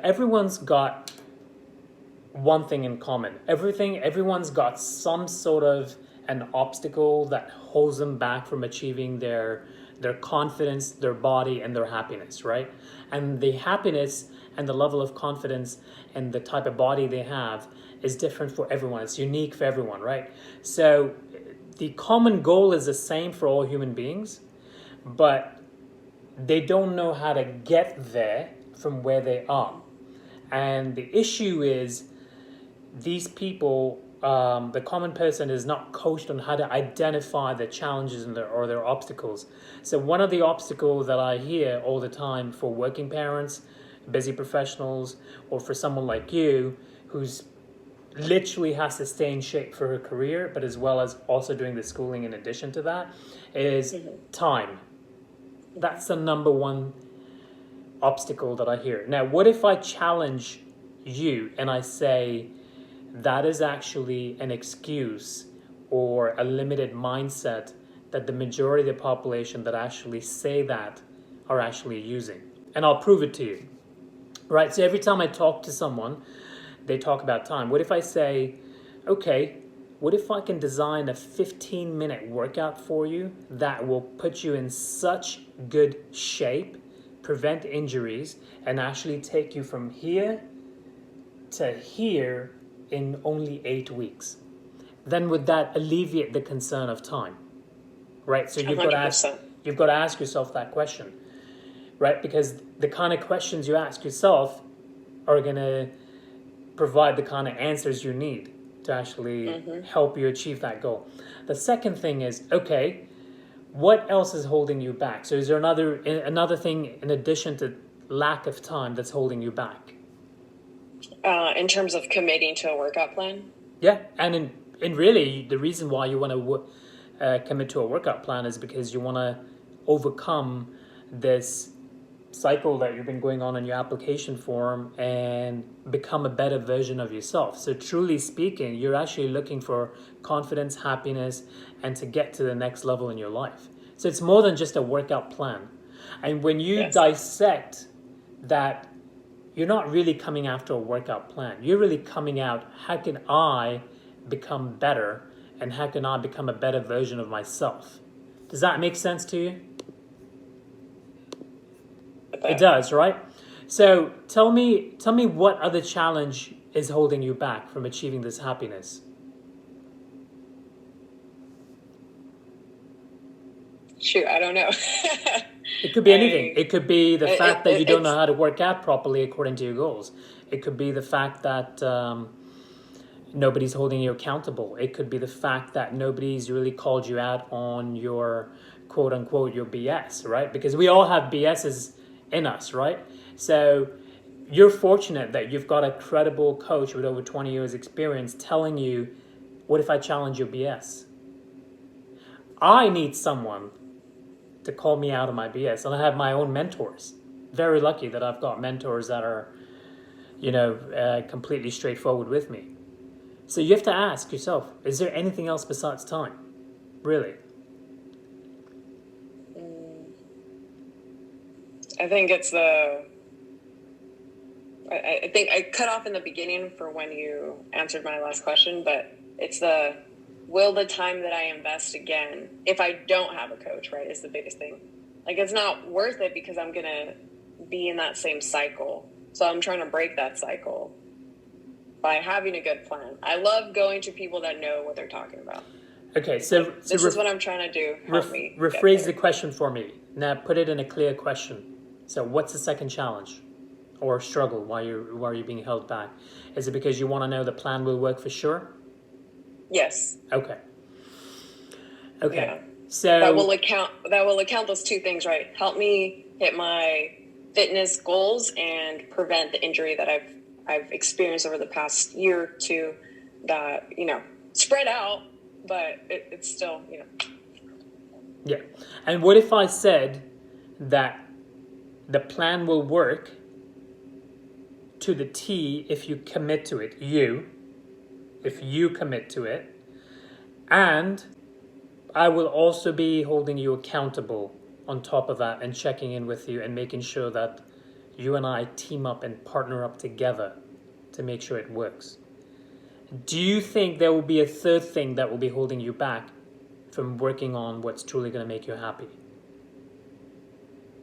Everyone's got one thing in common. Everyone's got some sort of an obstacle that holds them back from achieving their confidence, their body, and their happiness, right? And the happiness and the level of confidence and the type of body they have is different for everyone. It's unique for everyone, right? So the common goal is the same for all human beings, but they don't know how to get there from where they are. And the issue is these people, the common person is not coached on how to identify the challenges or their obstacles. So one of the obstacles that I hear all the time for working parents, busy professionals, or for someone like you who's literally has to stay in shape for her career, but as well as also doing the schooling in addition to that, is time. That's the number one obstacle that I hear. Now, what if I challenge you and I say that is actually an excuse or a limited mindset that the majority of the population that actually say that are actually using? And I'll prove it to you. Right? So every time I talk to someone, they talk about time. What if I say, okay, what if I can design a 15-minute workout for you that will put you in such good shape, prevent injuries, and actually take you from here to here in only 8 weeks? Then would that alleviate the concern of time? Right? So you've got to ask yourself that question, right? Because the kind of questions you ask yourself are going to provide the kind of answers you need to actually help you achieve that goal. The second thing is, okay, what else is holding you back? So is there another thing in addition to lack of time that's holding you back? In terms of committing to a workout plan? Yeah, and really the reason why you want to commit to a workout plan is because you want to overcome this cycle that you've been going on in your application form and become a better version of yourself. So truly speaking, you're actually looking for confidence, happiness, and to get to the next level in your life. So it's more than just a workout plan. And when you dissect that, you're not really coming after a workout plan. You're really coming out, how can I become better and how can I become a better version of myself? Does that make sense to you? It does, right? So tell me what other challenge is holding you back from achieving this happiness? Shoot, I don't know. It could be anything. It could be the fact that you don't know how to work out properly according to your goals. It could be the fact that nobody's holding you accountable. It could be the fact that nobody's really called you out on your quote unquote your BS, right? Because we all have BS's in us, right? So you're fortunate that you've got a credible coach with over 20 years experience telling you, what if I challenge your BS? I need someone to call me out of my BS, and I have my own mentors. Very lucky that I've got mentors that are, completely straightforward with me. So you have to ask yourself, is there anything else besides time? Really? I think it's I think I cut off in the beginning for when you answered my last question, but it's will the time that I invest again, if I don't have a coach, right, is the biggest thing. Like, it's not worth it because I'm going to be in that same cycle. So I'm trying to break that cycle by having a good plan. I love going to people that know what they're talking about. Okay, so this is what I'm trying to do. Help me. Rephrase the question for me. Now put it in a clear question. So what's the second challenge or struggle? Why are you being held back? Is it because you want to know the plan will work for sure? Yes. Okay. Yeah. So that will account those two things, right? Help me hit my fitness goals and prevent the injury that I've experienced over the past year or two that, spread out, but it's still, Yeah. And what if I said that the plan will work to the T if you commit to it, if you commit to it, and I will also be holding you accountable on top of that and checking in with you and making sure that you and I team up and partner up together to make sure it works. Do you think there will be a third thing that will be holding you back from working on what's truly going to make you happy?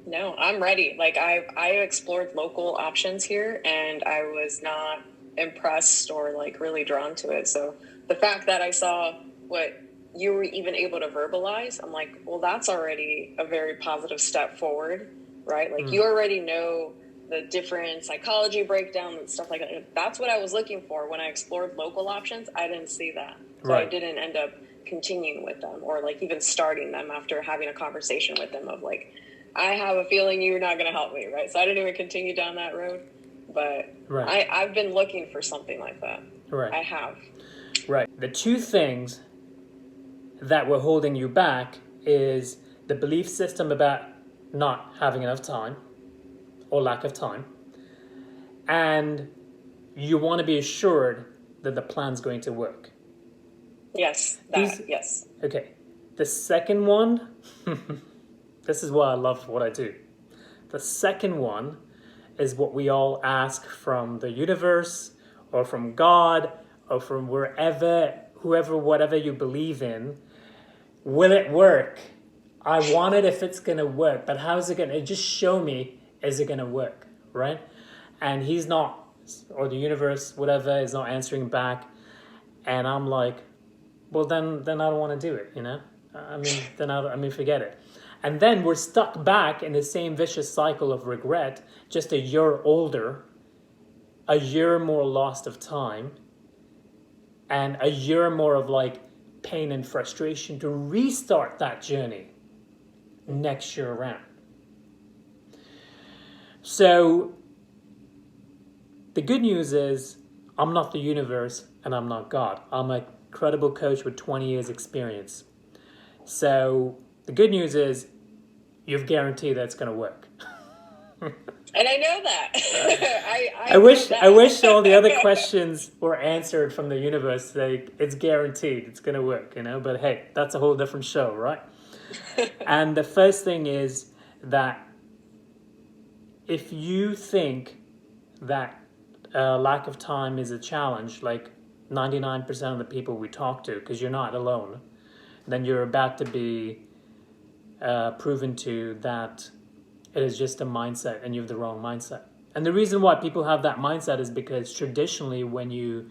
No, I'm ready. Like I explored local options here and I was not impressed or like really drawn to it. So the fact that I saw what you were even able to verbalize, I'm like, well, that's already a very positive step forward, right? Like you already know the different psychology breakdown and stuff like that. That's what I was looking for when I explored local options. I didn't see that. So Right. I didn't end up continuing with them or like even starting them after having a conversation with them of like, I have a feeling you're not going to help me, right? So I didn't even continue down that road. But Right. I've been looking for something like that. Right. I have. Right. The two things that were holding you back is the belief system about not having enough time or lack of time, and you want to be assured that the plan's going to work. Yes, yes. Okay. The second one, this is why I love what I do. The second one is what we all ask from the universe or from God or from wherever, whoever, whatever you believe in. Will it work? I want it if it's going to work, but how's it going to, just show me, is it going to work, right? And he's not, or the universe, whatever, is not answering back. And I'm like, well, then I don't want to do it, you know? Forget it. And then we're stuck back in the same vicious cycle of regret, just a year older, a year more lost of time, and a year more of like pain and frustration to restart that journey next year around. So the good news is I'm not the universe and I'm not God. I'm a credible coach with 20 years experience. So the good news is you've guaranteed that it's going to work. And I know that. I wish all the other questions were answered from the universe. Like, it's guaranteed, it's going to work, you know. But hey, that's a whole different show, right? And the first thing is that if you think that lack of time is a challenge, like 99% of the people we talk to, because you're not alone, then you're about to be proven to that it is just a mindset and you have the wrong mindset. And the reason why people have that mindset is because traditionally when you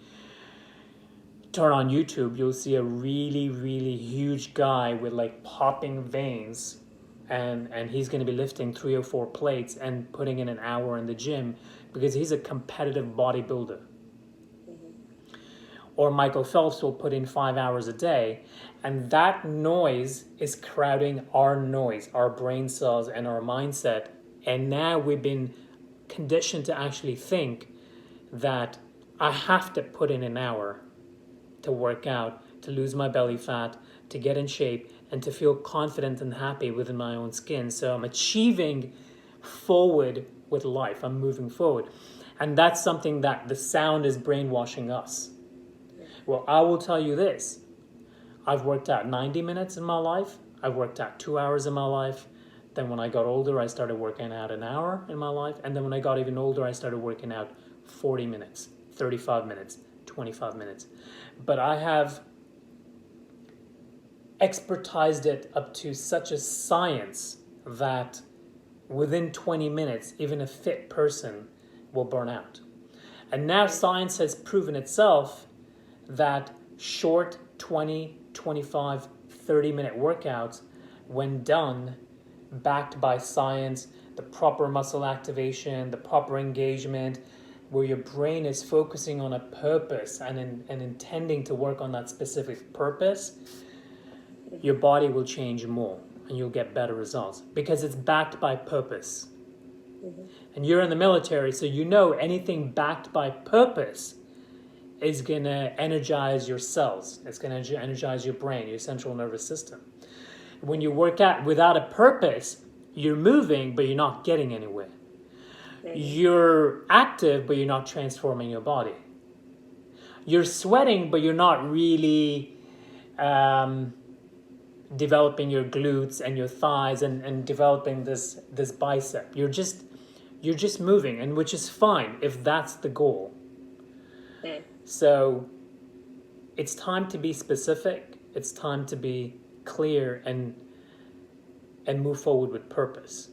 turn on YouTube, you'll see a really, really huge guy with like popping veins and he's going to be lifting 3 or 4 plates and putting in an hour in the gym because he's a competitive bodybuilder. Or Michael Phelps will put in 5 hours a day, and that noise is crowding our noise, our brain cells and our mindset. And now we've been conditioned to actually think that I have to put in an hour to work out, to lose my belly fat, to get in shape, and to feel confident and happy within my own skin. So I'm achieving forward with life. I'm moving forward. And that's something that the sound is brainwashing us. Well, I will tell you this. I've worked out 90 minutes in my life. I've worked out 2 hours in my life. Then when I got older, I started working out an hour in my life. And then when I got even older, I started working out 40 minutes, 35 minutes, 25 minutes. But I have expertised it up to such a science that within 20 minutes, even a fit person will burn out. And now science has proven itself that short 20, 25, 30-minute workouts, when done, backed by science, the proper muscle activation, the proper engagement, where your brain is focusing on a purpose and intending to work on that specific purpose, your body will change more and you'll get better results because it's backed by purpose. And you're in the military, so you know anything backed by purpose is going to energize your cells. It's going to energize your brain, your central nervous system. When you work out without a purpose, you're moving, but you're not getting anywhere. You're active, but you're not transforming your body. You're sweating, but you're not really developing your glutes and your thighs and developing this bicep. You're just moving, and which is fine if that's the goal. Mm. So it's time to be specific. It's time to be clear and move forward with purpose.